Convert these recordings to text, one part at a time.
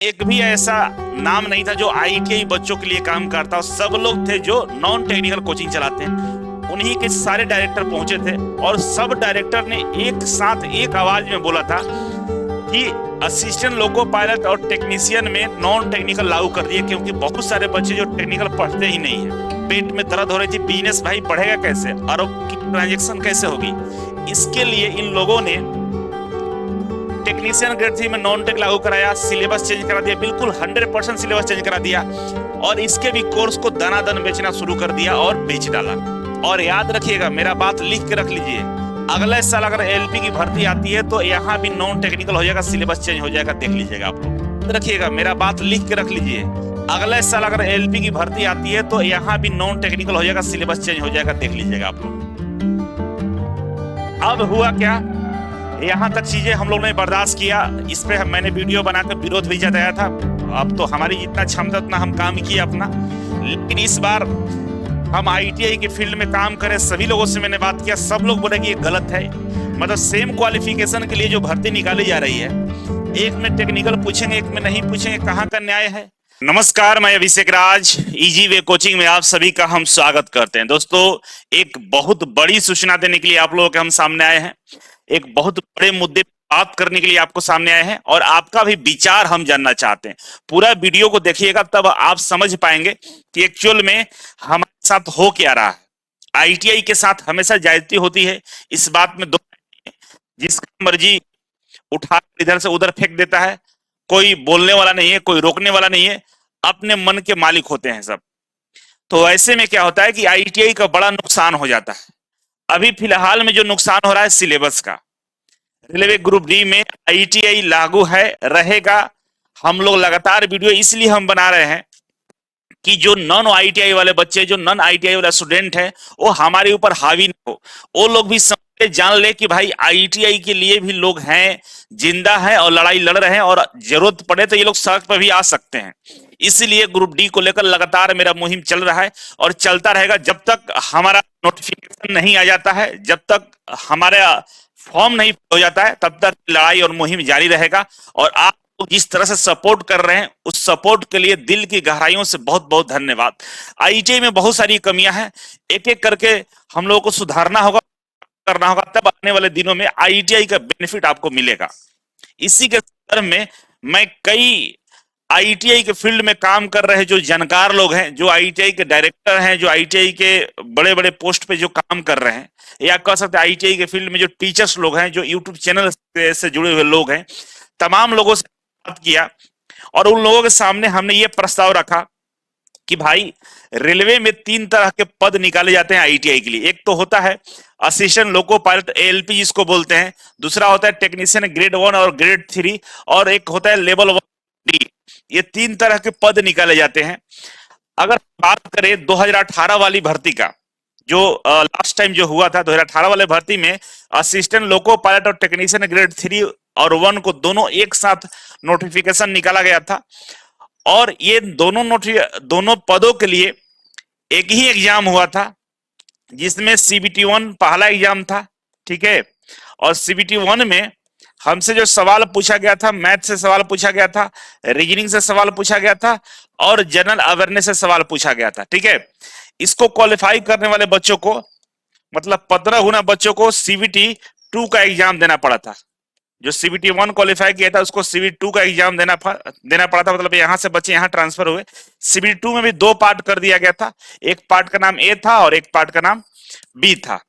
एक भी ऐसा नाम नहीं था जो आईटीआई बच्चों के लिए काम करता हो। सब लोग थे जो नॉन टेक्निकल कोचिंग चलाते हैं। उन्हीं के सारे डायरेक्टर पहुंचे थे और सब डायरेक्टर ने एक साथ एक आवाज में बोला था कि असिस्टेंट लोको पायलट और टेक्नीशियन में नॉन टेक्निकल लागू कर दिए, क्योंकि बहुत सारे बच्चे जो टेक्निकल पढ़ते ही नहीं है। पेट में दर्द हो रही थी, बिजनेस भाई बढ़ेगा कैसे, अरब की ट्रांजेक्शन कैसे होगी। इसके लिए इन लोगों ने टेक्नीशियन ग्रेड 3 में नॉन टेक लागू कराया, सिलेबस चेंज करा दिया, बिल्कुल 100% सिलेबस चेंज करा दिया और इसके भी कोर्स को दनादन बेचना शुरू कर दिया और बेच डाला। और याद रखिएगा, मेरा बात लिख के रख लीजिए, अगले साल अगर एलपी की भर्ती आती है तो यहाँ भी नॉन टेक्निकल हो जाएगा, सिलेबस चेंज हो जाएगा, देख लीजिएगा आप लोग। याद रखिएगा, मेरा बात लिख के रख लीजिए, अगले साल अगर एलपी की भर्ती आती है तो यहाँ भी नॉन टेक्निकल हो जाएगा, सिलेबस चेंज हो जाएगा, देख लीजिएगा आप लोग। अब हुआ क्या, यहाँ तक चीजें हम लोग ने बर्दाश्त किया, इस पे मैंने वीडियो बनाकर विरोध भी जताया था। अब तो हमारी जितना क्षमता उतना हम काम किया अपना, लेकिन इस बार हम आईटीआई के फील्ड में काम करें, सभी लोगों से मैंने बात किया, सब लोग बोले कि ये गलत है। मतलब सेम क्वालिफिकेशन के लिए जो भर्ती निकाली जा रही है, एक में टेक्निकल पूछेंगे, एक में नहीं पूछेंगे, कहाँ का न्याय है। नमस्कार, मैं अभिषेक राज, इजी वे कोचिंग में आप सभी का हम स्वागत करते हैं। दोस्तों, एक बहुत बड़ी सूचना देने के लिए आप लोगों के हम सामने आए हैं, एक बहुत बड़े मुद्दे पर बात करने के लिए आपको सामने आए हैं और आपका भी विचार हम जानना चाहते हैं। पूरा वीडियो को देखिएगा, तब आप समझ पाएंगे कि एक्चुअल में हमारे साथ हो क्या रहा है। आईटीआई के साथ हमेशा ज्यादती होती है, इस बात में दो, जिसका मर्जी उठा इधर से उधर फेंक देता है, कोई बोलने वाला नहीं है, कोई रोकने वाला नहीं है, अपने मन के मालिक होते हैं सब। तो ऐसे में क्या होता है कि आईटीआई का बड़ा नुकसान हो जाता है। अभी फिलहाल में जो नुकसान हो रहा है सिलेबस का, रेलवे ग्रुप डी में आईटीआई लागू है, रहेगा। हम लोग लगातार वीडियो इसलिए हम बना रहे हैं कि जो नॉन आईटीआई वाले बच्चे, जो नॉन आईटीआई वाला स्टूडेंट है, वो हमारे ऊपर हावी न हो, वो लोग भी समझ जान ले कि भाई आईटीआई के लिए भी लोग हैं, जिंदा हैं और लड़ाई लड़ रहे हैं और जरूरत पड़े तो ये लोग सड़क पर भी आ सकते हैं। इसलिए ग्रुप डी को लेकर लगातार मेरा मुहिम चल रहा है और चलता रहेगा जब तक हमारा नोटिफिकेशन नहीं आ जाता है, जब तक हमारा फॉर्म नहीं हो जाता है, तब तक लड़ाई और मुहिम जारी रहेगा। और आप जिस तरह से सपोर्ट कर रहे हैं, उस सपोर्ट के लिए दिल की गहराइयों से बहुत बहुत धन्यवाद। आईटीआई में बहुत सारी कमियां हैं, एक एक करके हम लोगों को सुधारना होगा, करना होगा, तब आने वाले दिनों में आईटीआई का बेनिफिट आपको मिलेगा। इसी के संदर्भ में मैं कई आईटीआई के फील्ड में काम कर रहे जो जानकार लोग हैं, जो आईटीआई के डायरेक्टर हैं, जो आईटीआई के बड़े बड़े पोस्ट पे जो काम कर रहे हैं, या कह सकते हैं आईटीआई के फील्ड में जो टीचर्स लोग हैं, जो यूट्यूब चैनल से जुड़े हुए लोग हैं, तमाम लोगों से बात किया और उन लोगों के सामने हमने ये प्रस्ताव रखा कि भाई रेलवे में 3 तरह के पद निकाले जाते हैं आईटीआई के लिए। एक तो होता है असिस्टेंट लोको पायलट, एएलपी जिसको बोलते हैं, दूसरा होता है टेक्नीशियन ग्रेड 1 और ग्रेड 3, और एक होता है लेवल 1 डी। ये 3 तरह के पद निकाले जाते हैं। अगर बात करें 2018 वाली भर्ती का, जो लास्ट टाइम जो हुआ था 2018 वाले भर्ती में, असिस्टेंट लोको पायलट और टेक्नीशियन ग्रेड 3 और 1 को दोनों एक साथ नोटिफिकेशन निकाला गया था और ये दोनों पदों के लिए एक ही एग्जाम हुआ था, जिसमें सीबीटी 1 पहला एग्जाम था, ठीक है। और सीबीटी 1 में हमसे जो सवाल पूछा गया था, मैथ से सवाल पूछा गया था, रीजनिंग से सवाल पूछा गया था और जनरल अवेयरनेस से सवाल पूछा गया था, ठीक है। इसको क्वालिफाई करने वाले बच्चों को, मतलब 15 गुना बच्चों को सीबीटी 2 का एग्जाम देना पड़ा था। जो सीबीटी 1 क्वालिफाई किया था उसको सीबीटी 2 का एग्जाम देना पड़ा था। मतलब यहाँ से बच्चे यहाँ ट्रांसफर हुए। सीबीटी 2 में भी 2 पार्ट कर दिया गया था, एक पार्ट का नाम ए था और एक पार्ट का नाम बी था।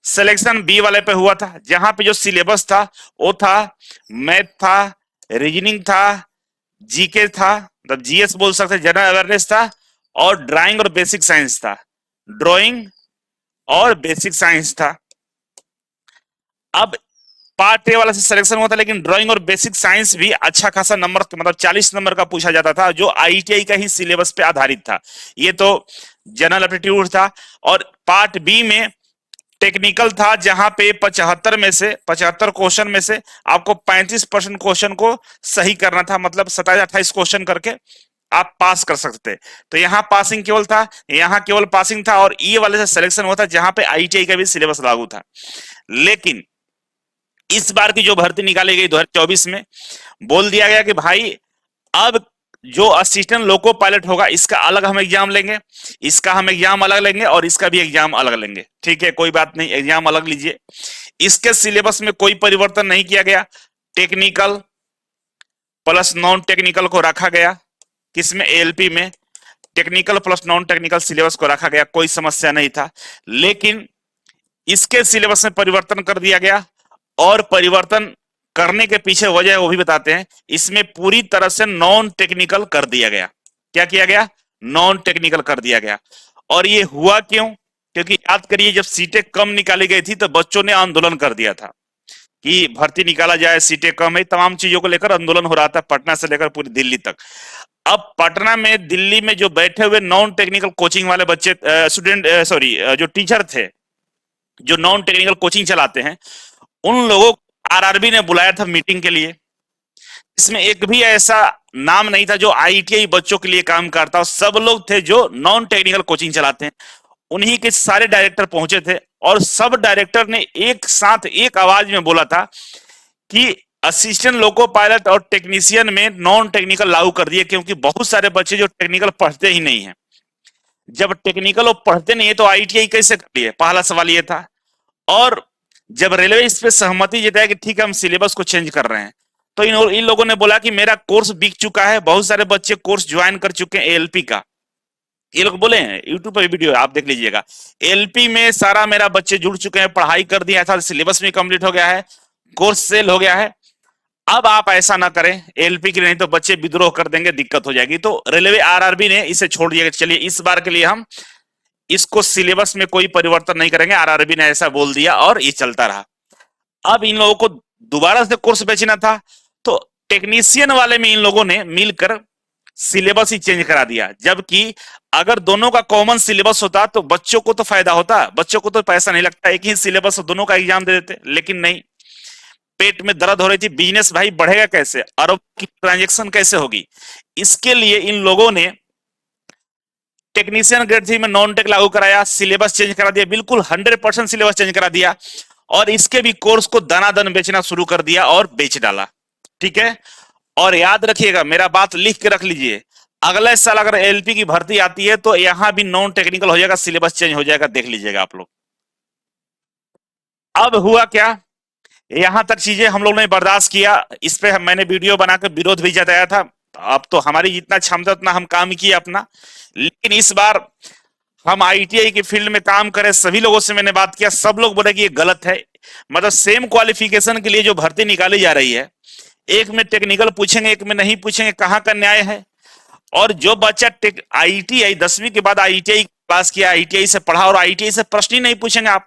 सिलेक्शन बी वाले पे हुआ था, जहां पे जो सिलेबस था वो था मैथ था, रीजनिंग था, जीके था, मतलब जीएस बोल सकते, जनरल अवेयरनेस था और ड्राइंग और बेसिक साइंस था। ड्राइंग और बेसिक साइंस था। अब पार्ट ए वाला से सिलेक्शन हुआ था, लेकिन ड्राइंग और बेसिक साइंस भी अच्छा खासा नंबर, मतलब 40 नंबर का पूछा जाता था, जो आईटीआई का ही सिलेबस पे आधारित था। ये तो जनरल एप्टीट्यूड था। और पार्ट बी में टेक्निकल था, जहां पे 75 क्वेश्चन में से आपको 35% क्वेश्चन को सही करना था, मतलब 27-28 क्वेश्चन करके आप पास कर सकते थे। तो यहाँ पासिंग केवल था, यहाँ केवल पासिंग था। और ये वाले से सिलेक्शन हुआ था, जहां पे आईटीआई का भी सिलेबस लागू था। लेकिन इस बार की जो भर्ती निकाली गई 2024 में, बोल दिया गया कि भाई अब जो असिस्टेंट लोको पायलट होगा इसका अलग हम एग्जाम लेंगे, इसका हम एग्जाम अलग लेंगे और इसका भी एग्जाम अलग लेंगे। ठीक है, कोई बात नहीं, एग्जाम अलग लीजिए। इसके सिलेबस में कोई परिवर्तन नहीं किया गया। टेक्निकल प्लस नॉन टेक्निकल को रखा गया। किसमें? एएलपी में technical plus non technical syllabus को रखा गया, कोई समस्या नहीं था। लेकिन इसके सिलेबस में परिवर्तन कर दिया गया, और परिवर्तन करने के पीछे वजह वो भी बताते हैं। इसमें पूरी तरह से नॉन टेक्निकल कर दिया गया। क्या किया गया? नॉन टेक्निकल कर दिया गया। और ये हुआ क्यों? क्योंकि याद करिए, जब सीटें कम निकाली गई थी तो बच्चों ने आंदोलन कर दिया था कि भर्ती निकाला जाए, सीटें कम है, तमाम चीजों को लेकर आंदोलन हो रहा था, पटना से लेकर पूरी दिल्ली तक। अब पटना में, दिल्ली में जो बैठे हुए नॉन टेक्निकल कोचिंग वाले बच्चे, स्टूडेंट, सॉरी, जो टीचर थे, जो नॉन टेक्निकल कोचिंग चलाते हैं, उन लोगों को आरआरबी ने बुलाया था मीटिंग के लिए। इसमें एक भी ऐसा नाम नहीं था जो आईटीआई बच्चों के लिए काम करता हो, सब लोग थे जो नॉन टेक्निकल कोचिंग चलाते हैं। उन्हीं के सारे डायरेक्टर पहुंचे थे, और सब डायरेक्टर ने एक साथ एक आवाज में बोला था कि असिस्टेंट लोको पायलट और टेक्नीशियन में नॉन टेक्निकल लागू कर दिए, क्योंकि बहुत सारे बच्चे जो टेक्निकल पढ़ते ही नहीं है। जब टेक्निकल वो पढ़ते नहीं है तो आईटीआई कैसे कर लिए? पहला सवाल ये था। और जब रेलवे इस पे सहमति जताया कि ठीक है हम सिलेबस को चेंज कर रहे हैं, तो इन लोगों ने बोला कि मेरा कोर्स बिक चुका है, बहुत सारे बच्चे कोर्स ज्वाइन कर चुके हैं एएलपी का। ये लोग बोले हैं, यूट्यूब पर वीडियो आप देख लीजिएगा। एएलपी में सारा मेरा बच्चे जुड़ चुके हैं, पढ़ाई कर दिया था, सिलेबस भी कंप्लीट हो गया है, कोर्स सेल हो गया है। अब आप ऐसा ना करें एएलपी के लिए, नहीं तो बच्चे विद्रोह कर देंगे, दिक्कत हो जाएगी। तो रेलवे आरआरबी ने इसे छोड़ दिया। चलिए इस बार के लिए हम इसको सिलेबस में कोई परिवर्तन नहीं करेंगे, आरआरबी ने ऐसा बोल दिया और ये चलता रहा। अब इन लोगों को दोबारा से कोर्स बेचना था, तो टेक्नीशियन वाले में इन लोगों ने मिलकर सिलेबस ही चेंज करा दिया। जबकि अगर दोनों का कॉमन सिलेबस होता तो बच्चों को तो फायदा होता, बच्चों को तो पैसा नहीं लगता, एक ही सिलेबस दोनों का एग्जाम दे देते। लेकिन नहीं, पेट में दर्द हो रही थी, बिजनेस भाई बढ़ेगा कैसे, अरब की ट्रांजेक्शन कैसे होगी, इसके लिए इन लोगों ने टेक्नीशियन ग्रेड 3 में नॉन टेक लागू कराया, सिलेबस चेंज करा दिया, बिल्कुल 100% सिलेबस चेंज करा दिया, और इसके भी कोर्स को दनादन बेचना शुरू कर दिया और बेच डाला। ठीक है, और याद रखिएगा, मेरा बात लिख के रख लीजिए, अगले साल अगर एलपी की भर्ती आती है तो यहां भी नॉन टेक्निकल हो जाएगा, सिलेबस चेंज हो जाएगा, देख लीजिएगा आप लोग। अब हुआ क्या, यहां तक चीजें हम लोग ने बर्दाश्त किया, इस पे मैंने वीडियो बनाकर विरोध भी जताया था। अब तो हमारी जितना क्षमता उतना हम काम किए अपना। लेकिन इस बार हम आईटीआई के फील्ड में काम करें, सभी लोगों से मैंने बात किया, सब लोग बोले कि ये गलत है। मतलब सेम क्वालिफिकेशन के लिए जो भर्ती निकाली जा रही है, एक में टेक्निकल पूछेंगे, एक में नहीं पूछेंगे, कहाँ का न्याय है? और जो बच्चा आईटीआई 10वीं के बाद आईटीआई पास किया, आईटीआई से पढ़ा, और आईटीआई से प्रश्न ही नहीं पूछेंगे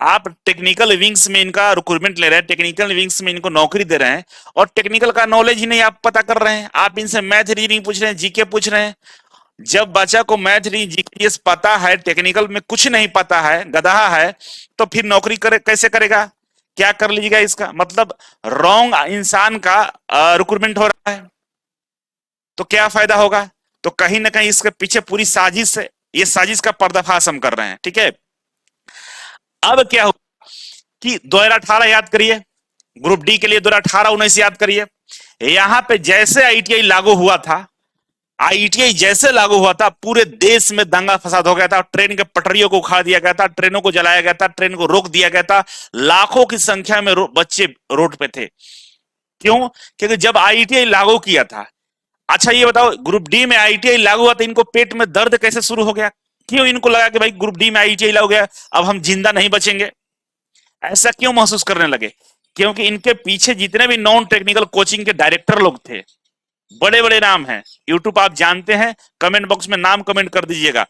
आप टेक्निकल विंग्स में इनका रिक्रूटमेंट ले रहे हैं, टेक्निकल विंग्स में इनको नौकरी दे रहे हैं, और टेक्निकल का नॉलेज ही नहीं आप पता कर रहे हैं। आप इनसे मैथ रीजनिंग पूछ रहे हैं, जीके पूछ रहे हैं। जब बच्चा को मैथ रीजनिंग जीके पता है, टेक्निकल में कुछ नहीं पता है, गधा है, तो फिर नौकरी करे कैसे करेगा? क्या कर लीजिएगा? इसका मतलब रॉन्ग इंसान का रिक्रूटमेंट हो रहा है, तो क्या फायदा होगा? तो कहीं ना कहीं इसके पीछे पूरी साजिश है, ये साजिश का पर्दाफाश हम कर रहे हैं। ठीक है, अब क्या हो कि 2018 याद करिए, ग्रुप डी के लिए 2018-19 याद करिए। यहां पे जैसे आईटीआई लागू हुआ था, आईटीआई जैसे लागू हुआ था, पूरे देश में दंगा फसाद हो गया था, ट्रेन के पटरियों को उखाड़ दिया गया था, ट्रेनों को जलाया गया था, ट्रेन को रोक दिया गया था, लाखों की संख्या में बच्चे रोड पे थे। क्यों? क्योंकि जब आईटीआई लागू किया था। अच्छा ये बताओ, ग्रुप डी में आईटीआई लागू हुआ था, इनको पेट में दर्द कैसे शुरू हो गया? क्यों इनको लगा कि भाई ग्रुप डी में आईटीआई लागू गया, अब हम जिंदा नहीं बचेंगे? ऐसा क्यों महसूस करने लगे? क्योंकि इनके पीछे जितने भी नॉन टेक्निकल कोचिंग के डायरेक्टर लोग थे, बड़े बड़े नाम हैं, यूट्यूब आप जानते हैं, कमेंट बॉक्स में नाम कमेंट कर दीजिएगा,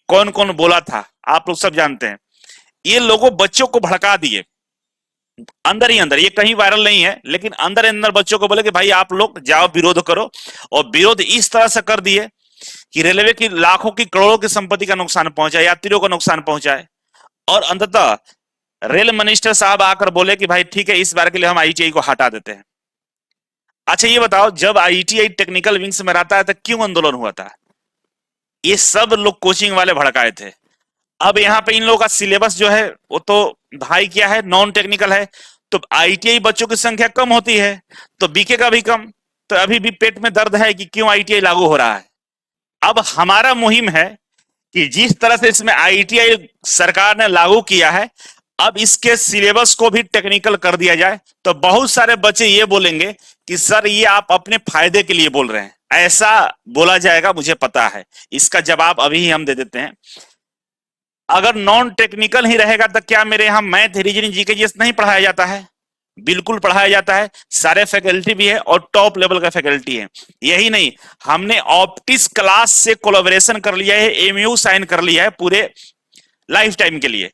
कौन कौन बोला था, आप लोग सब जानते हैं। ये लोगों बच्चों को भड़का दिए, अंदर ही अंदर, ये कहीं वायरल नहीं है, लेकिन अंदर अंदर बच्चों को बोले कि भाई आप लोग जाओ विरोध करो, और विरोध इस तरह से कर दिए कि रेलवे की लाखों की करोड़ों की संपत्ति का नुकसान पहुंचाए, यात्रियों को नुकसान पहुंचाए, और अंततः रेल मिनिस्टर साहब आकर बोले कि भाई ठीक है इस बार के लिए हम आईटीआई को हटा देते हैं। अच्छा ये बताओ, जब आईटीआई टेक्निकल विंग्स में रहता है तो क्यों आंदोलन हुआ था? ये सब लोग कोचिंग वाले भड़काए थे। अब यहाँ पे इन लोगों का सिलेबस जो है वो तो भाई क्या है, नॉन टेक्निकल है, तो आईटीआई बच्चों की संख्या कम होती है तो बीके का भी कम। तो अभी भी पेट में दर्द है कि क्यों आईटीआई लागू हो रहा है। अब हमारा मुहिम है कि जिस तरह से इसमें आईटीआई सरकार ने लागू किया है, अब इसके सिलेबस को भी टेक्निकल कर दिया जाए। तो बहुत सारे बच्चे ये बोलेंगे कि सर ये आप अपने फायदे के लिए बोल रहे हैं, ऐसा बोला जाएगा, मुझे पता है। इसका जवाब अभी ही हम दे देते हैं। अगर नॉन टेक्निकल ही रहेगा तो क्या मेरे यहाँ मैथ, रीजनिंग, जीके जीएस नहीं पढ़ाया जाता है? बिल्कुल पढ़ाया जाता है। सारे फैकल्टी भी है और टॉप लेवल का फैकल्टी है। यही नहीं, हमने ऑप्टिक्स क्लास से कोलैबोरेशन कर लिया है, एमयू साइन कर लिया है पूरे लाइफ टाइम के लिए।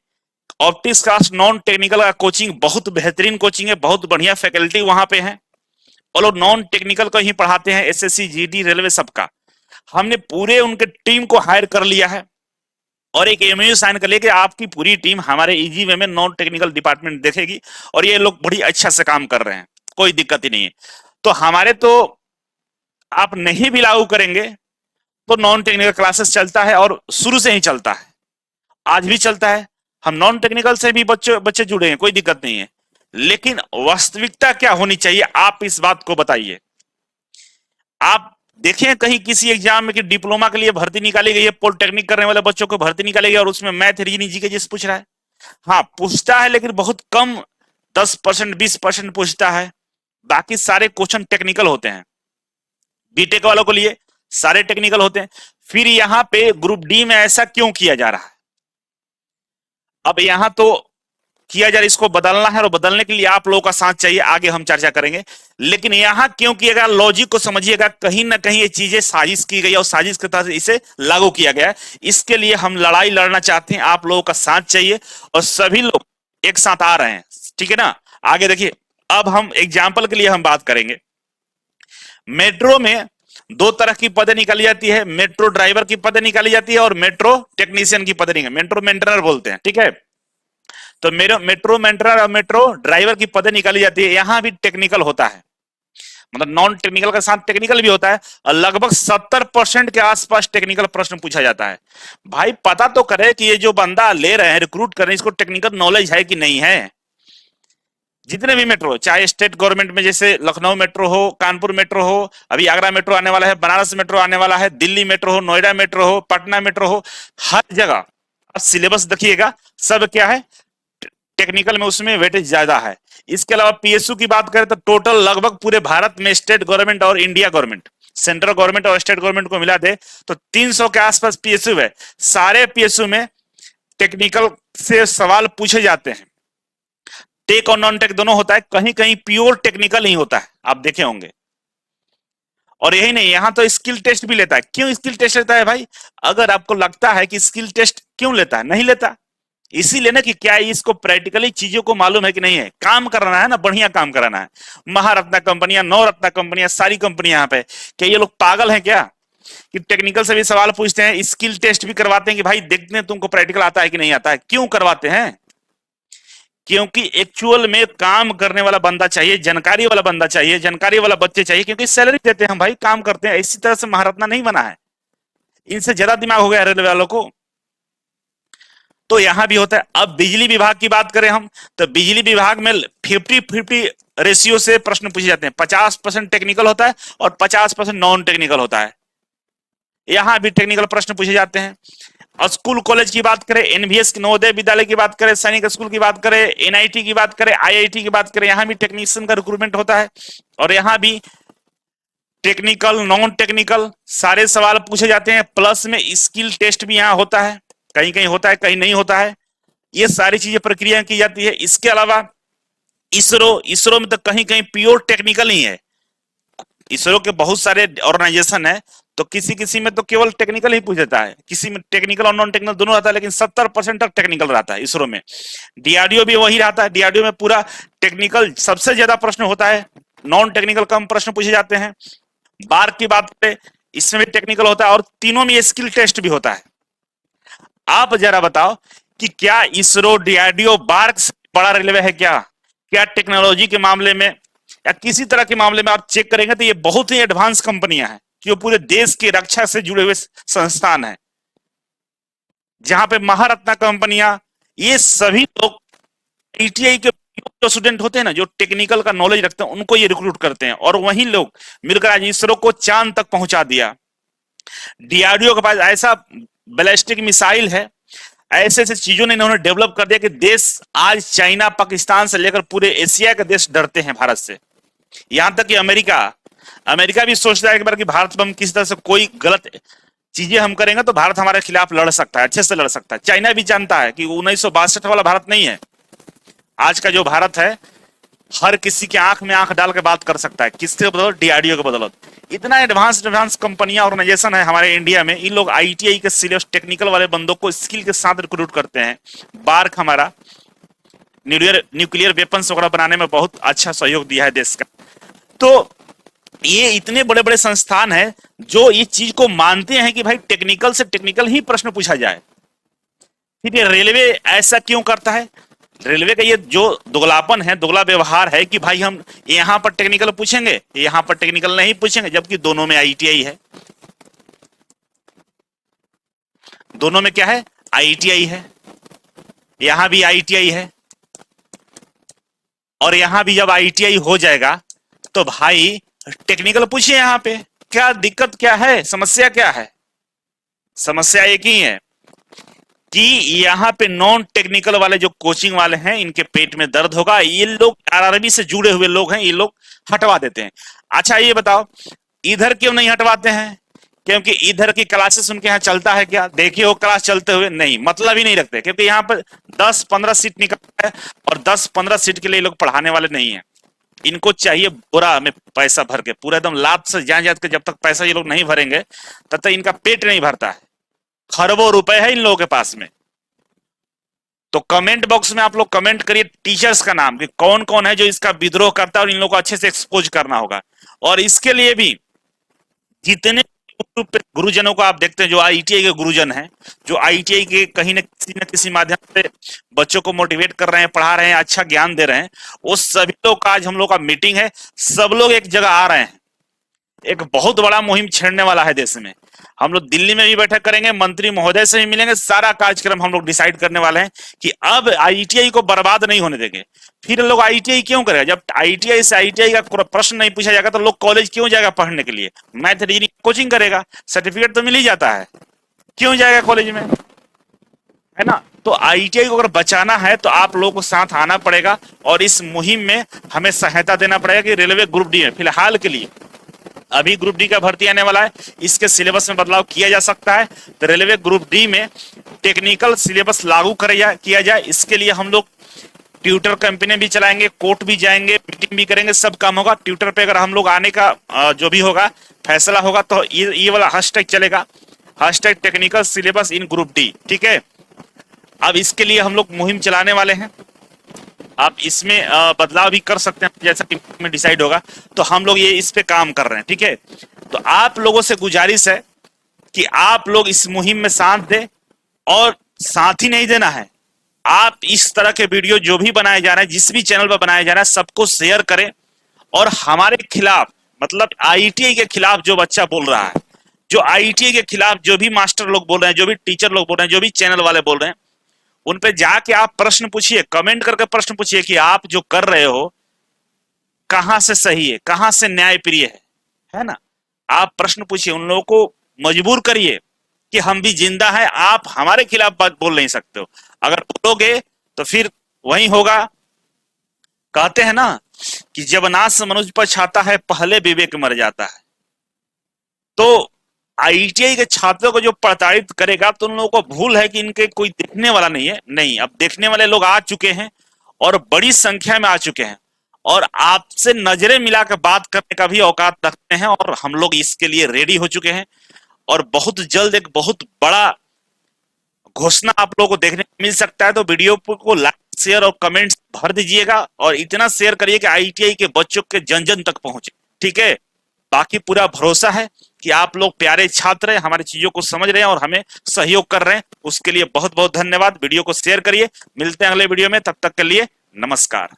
ऑप्टिक्स क्लास नॉन टेक्निकल का कोचिंग बहुत बेहतरीन कोचिंग है, बहुत बढ़िया फैकल्टी वहां पे है। और लोग नॉन टेक्निकल को ही पढ़ाते हैं, एसएससी, जीडी, रेलवे, सबका। हमने पूरे उनके टीम को हायर कर लिया है और एक एमओयू साइन कर लिया कि आपकी पूरी टीम हमारे इजी वे में नॉन टेक्निकल डिपार्टमेंट देखेगी और ये लोग बड़ी अच्छा से काम कर रहे हैं, कोई दिक्कत ही नहीं है। तो हमारे तो आप नहीं भी लागू करेंगे तो नॉन टेक्निकल क्लासेस चलता है और शुरू से ही चलता है, आज भी चलता है। हम नॉन टेक्निकल से भी बच्चे बच्चे जुड़े हैं, कोई दिक्कत नहीं है। लेकिन वास्तविकता क्या होनी चाहिए, आप इस बात को बताइए। आप देखें कहीं किसी एग्जाम में कि डिप्लोमा के लिए भर्ती निकाली गई है, पॉलिटेक्निक करने वाले बच्चों को भर्ती निकाली गई और उसमें मैथ, रीजनिंग, जीके जिस पूछ रहा है। हाँ पूछता है लेकिन बहुत कम, 10%, 20% पूछता है। बाकी सारे क्वेश्चन टेक्निकल होते हैं। बीटेक वालों के लिए सारे टेक्निकल होते हैं। फिर यहां पे ग्रुप डी में ऐसा क्यों किया जा रहा है? अब यहां तो किया जा रहा है, इसको बदलना है और बदलने के लिए आप लोगों का साथ चाहिए, आगे हम चर्चा करेंगे। लेकिन यहां क्यों किएगा, लॉजिक को समझिएगा। कहीं ना कहीं ये चीजें साजिश की गई और साजिश के तहत इसे लागू किया गया। इसके लिए हम लड़ाई लड़ना चाहते हैं, आप लोगों का साथ चाहिए और सभी लोग एक साथ आ रहे हैं, ठीक है ना। आगे देखिए, अब हम एग्जाम्पल के लिए हम बात करेंगे। मेट्रो में दो तरह की पदें निकाली जाती है, मेट्रो ड्राइवर की पदें निकाली जाती है और मेट्रो टेक्नीशियन की पदें, मेट्रो मेंटेनर बोलते हैं, ठीक है। तो मेरे मेट्रो मेंटेनर और मेट्रो ड्राइवर की पदें निकाली जाती है। यहां भी टेक्निकल होता है, मतलब नॉन टेक्निकल के साथ टेक्निकल भी होता है और लगभग 70% के आसपास टेक्निकल प्रश्न पूछा जाता है। भाई पता तो करे कि ये जो बंदा ले रहे हैं, रिक्रूट कर रहे हैं, इसको टेक्निकल नॉलेज है कि नहीं है। जितने भी मेट्रो, चाहे स्टेट गवर्नमेंट में जैसे लखनऊ मेट्रो हो, कानपुर मेट्रो हो, अभी आगरा मेट्रो आने वाला है, बनारस मेट्रो आने वाला है, दिल्ली मेट्रो हो, नोएडा मेट्रो हो, पटना मेट्रो हो, हर जगह अब सिलेबस देखिएगा, सब क्या है, टेक्निकल में उसमें वेटेज ज्यादा है। इसके अलावा पीएसयू की बात करें तो टोटल लगभग पूरे भारत में स्टेट गवर्नमेंट और इंडिया गवर्नमेंट, सेंट्रल गवर्नमेंट और स्टेट गवर्नमेंट को मिला दे तो 300 के आसपास पीएसयू है। सारे पीएसयू में टेक्निकल से सवाल पूछे जाते हैं। टेक और नॉन टेक दोनों होता है, कहीं कहीं प्योर टेक्निकल ही होता है, आप देखे होंगे। और यही नहीं, यहां तो स्किल टेस्ट भी लेता है। क्यों स्किल टेस्ट लेता है भाई? अगर आपको लगता है कि स्किल टेस्ट क्यों लेता है, नहीं लेता इसीलिए ना कि क्या इसको प्रैक्टिकली चीजों को मालूम है कि नहीं है, काम कराना है ना, बढ़िया काम कराना है। महारत्ना कंपनियां, नवरत्ना कंपनियां, सारी कंपनियां यहाँ पे, क्या ये लोग पागल हैं क्या कि टेक्निकल से भी सवाल पूछते हैं, स्किल टेस्ट भी करवाते हैं कि भाई देखते हैं तुमको प्रैक्टिकल आता है कि नहीं आता है। क्यों करवाते हैं? क्योंकि एक्चुअल में काम करने वाला बंदा चाहिए, जानकारी वाला बंदा चाहिए, जानकारी वाला बच्चे चाहिए, क्योंकि सैलरी देते हैं हम भाई, काम करते हैं। इसी तरह से महारत्ना नहीं बना है, इनसे ज्यादा दिमाग हो गया रेलवे वालों को। तो यहां भी होता है। अब बिजली विभाग की बात करें हम, तो बिजली विभाग में 50-50 रेशियो से प्रश्न पूछे जाते हैं। 50% टेक्निकल होता है और 50% नॉन टेक्निकल होता है। यहां भी टेक्निकल प्रश्न पूछे जाते हैं। और स्कूल कॉलेज की बात करें, एनवीएस नवोदय विद्यालय की बात करें, सैनिक स्कूल की बात करें, एनआईटी की बात करें, आईआईटी की बात करें, यहां भी टेक्नीशियन का रिक्रूटमेंट होता है। और यहां भी टेक्निकल, नॉन टेक्निकल सारे सवाल पूछे जाते हैं। प्लस में स्किल टेस्ट भी यहां होता है, कहीं कहीं होता है, कहीं नहीं होता है। ये सारी चीजें प्रक्रिया की जाती है। इसके अलावा इसरो में तो कहीं कहीं प्योर टेक्निकल ही है। इसरो के बहुत सारे ऑर्गेनाइजेशन है, तो किसी किसी में तो केवल टेक्निकल ही पूछ देता है, किसी में टेक्निकल और नॉन टेक्निकल दोनों रहता है, लेकिन 70% तक टेक्निकल रहता है इसरो में। डीआरडीओ भी वही रहता है, डीआरडीओ में पूरा टेक्निकल सबसे ज्यादा प्रश्न होता है, नॉन टेक्निकल कम प्रश्न पूछे जाते हैं। बार की बात करें, इसमें भी टेक्निकल होता है और तीनों में स्किल टेस्ट भी होता है। आप जरा बताओ कि क्या इसरो, डीआरडीओ, बार्क से बड़ा रेलवे है क्या? क्या टेक्नोलॉजी के मामले में या किसी तरह के मामले में आप चेक करेंगे तो ये बहुत ही एडवांस कंपनियां हैं, जो पूरे देश की रक्षा से जुड़े हुए संस्थान है। जहां पे महारत्ना कंपनियां, ये सभी लोग ईटीआई के जो स्टूडेंट होते हैं ना, जो टेक्निकल का नॉलेज रखते हैं, उनको ये रिक्रूट करते हैं, और वही लोग मिलकर आज इसरो को चांद तक पहुंचा दिया। डीआरडीओ के पास ऐसा बैलिस्टिक मिसाइल है, ऐसे ऐसे चीजों ने इन्होंने डेवलप कर दिया कि देश आज चाइना पाकिस्तान से लेकर पूरे एशिया के देश डरते हैं भारत से। यहां तक कि अमेरिका अमेरिका भी सोचता है कि बार कि भारत पर हम किसी तरह से कोई गलत चीजें हम करेंगे तो भारत हमारे खिलाफ लड़ सकता है, अच्छे से लड़ सकता है। चाइना भी जानता है कि 1962 वाला भारत नहीं है। आज का जो भारत है, हर किसी के आंख में आंख डाल के बात कर सकता है। किसके बदौलत? डीआरडीओ के बदौलत। इतना एडवांस कंपनियां, ऑर्गेनाइजेशन है हमारे इंडिया में। इन लोग आईटीआई के सिलेबस टेक्निकल वाले बंदों को स्किल के साथ रिक्रूट करते हैं। बार्क हमारा न्यूक्लियर वेपन्स वगैरह बनाने में बहुत अच्छा सहयोग दिया है देश का। तो ये इतने बड़े बड़े संस्थान हैं जो इस चीज को मानते हैं कि भाई टेक्निकल से टेक्निकल ही प्रश्न पूछा जाए। ठीक है, रेलवे ऐसा क्यों करता है? रेलवे का ये जो दोगलापन है, दोगला व्यवहार है कि भाई हम यहां पर टेक्निकल पूछेंगे, यहां पर टेक्निकल नहीं पूछेंगे, जबकि दोनों में आईटीआई है। दोनों में क्या है? आईटीआई है। यहां भी आईटीआई है, और यहां भी जब आईटीआई हो जाएगा तो भाई टेक्निकल पूछिए। यहां पे क्या दिक्कत, क्या है, समस्या क्या है? समस्या एक ही है कि यहाँ पे नॉन टेक्निकल वाले जो कोचिंग वाले हैं, इनके पेट में दर्द होगा। ये लोग आरआरबी से जुड़े हुए लोग हैं, ये लोग हटवा देते हैं। अच्छा ये बताओ, इधर क्यों नहीं हटवाते हैं? क्योंकि इधर की क्लासेस उनके यहाँ चलता है क्या? देखिए वो क्लास चलते हुए नहीं, मतलब ही नहीं रखते, क्योंकि यहाँ पर 10-15 सीट निकलता है, और 10-15 सीट के लिए लोग पढ़ाने वाले नहीं है। इनको चाहिए बोरा में पैसा भर के, पूरा एकदम लात से जान जात के। जब तक पैसा ये लोग नहीं भरेंगे तब तक इनका पेट नहीं भरता है। खरबों रुपए है इन लोगों के पास में। तो कमेंट बॉक्स में आप लोग कमेंट करिए टीचर्स का नाम, कि कौन कौन है जो इसका विद्रोह करता है, और इन लोगों को अच्छे से एक्सपोज करना होगा। और इसके लिए भी जितने यूट्यूब पे गुरुजनों को आप देखते हैं, जो आईटीआई के गुरुजन हैं, जो आईटीआई के कहीं न किसी माध्यम से बच्चों को मोटिवेट कर रहे हैं, पढ़ा रहे हैं, अच्छा ज्ञान दे रहे हैं, वो सभी लोग का आज हम लोग का मीटिंग है। सब लोग एक जगह आ रहे हैं। एक बहुत बड़ा मुहिम छेड़ने वाला है देश में। हम लोग दिल्ली में भी बैठक करेंगे, मंत्री महोदय से भी मिलेंगे। सारा कार्यक्रम हम लोग डिसाइड करने वाले हैं कि अब आईटीआई को बर्बाद नहीं होने देंगे। फिर लोग आईटीआई क्यों करेगा? जब आईटीआई से आईटीआई का प्रश्न नहीं पूछा जाएगा तो लोग कॉलेज क्यों जाएगा पढ़ने के लिए? मैथ रीजनिंग कोचिंग करेगा, सर्टिफिकेट तो मिल ही जाता है, क्यों जाएगा कॉलेज में? है ना? तो आईटीआई को अगर बचाना है तो आप लोगों को साथ आना पड़ेगा, और इस मुहिम में हमें सहायता देना पड़ेगा। कि रेलवे ग्रुप डी में फिलहाल के लिए अभी ग्रुप डी का भर्ती आने वाला है, इसके सिलेबस में बदलाव किया जा सकता है। तो रेलवे ग्रुप डी में टेक्निकल सिलेबस लागू किया जाए। इसके लिए हम लोग ट्यूटर कंपनी भी चलाएंगे, कोर्ट भी जाएंगे, मीटिंग भी करेंगे, सब काम होगा। ट्यूटर पे अगर हम लोग आने का जो भी होगा फैसला होगा तो ये वाला हैशटैग चलेगा, hashtag technical syllabus in group D. ठीक है, अब इसके लिए हम लोग मुहिम चलाने वाले हैं। आप इसमें बदलाव भी कर सकते हैं जैसा कि में डिसाइड होगा। तो हम लोग ये इस पे काम कर रहे हैं। ठीक है, तो आप लोगों से गुजारिश है कि आप लोग इस मुहिम में साथ दें, और साथ ही नहीं देना है, आप इस तरह के वीडियो जो भी बनाए जा रहे हैं, जिस भी चैनल पर बनाया जा रहा है, सबको शेयर करें। और हमारे खिलाफ, मतलब आईटीआई के खिलाफ जो बच्चा बोल रहा है, जो आईटीआई के खिलाफ जो भी मास्टर लोग बोल रहे हैं, जो भी टीचर लोग बोल रहे हैं, जो भी चैनल वाले बोल रहे हैं, उन पे जाके आप प्रश्न पूछिए, कमेंट करके प्रश्न पूछिए कि आप जो कर रहे हो कहां से सही है, कहां से न्यायप्रिय है ना? आप प्रश्न पूछिए, उन लोगों को मजबूर करिए कि हम भी जिंदा हैं, आप हमारे खिलाफ बात बोल नहीं सकते हो। अगर बोलोगे तो फिर वही होगा। कहते हैं ना कि जब नाश मनुष्य पर छाता है, पहले विवेक मर जाता है। तो आईटीआई के छात्रों को जो प्रताड़ित करेगा, तो उन लोगों को भूल है कि इनके कोई देखने वाला नहीं है। नहीं, अब देखने वाले लोग आ चुके हैं, और बड़ी संख्या में आ चुके हैं, और आपसे नजरें मिला कर बात करने का भी औकात रखते हैं, और हम लोग इसके लिए रेडी हो चुके हैं। और बहुत जल्द एक बहुत बड़ा घोषणा आप लोगों को देखने को मिल सकता है। तो वीडियो को लाइक, शेयर और कमेंट्स भर दीजिएगा, और इतना शेयर करिए कि आईटीआई के बच्चों के जन जन तक पहुंचे। ठीक है, बाकी पूरा भरोसा है कि आप लोग प्यारे छात्र हैं, हमारी चीजों को समझ रहे हैं और हमें सहयोग कर रहे हैं। उसके लिए बहुत बहुत धन्यवाद। वीडियो को शेयर करिए। मिलते हैं अगले वीडियो में, तब तक के लिए नमस्कार।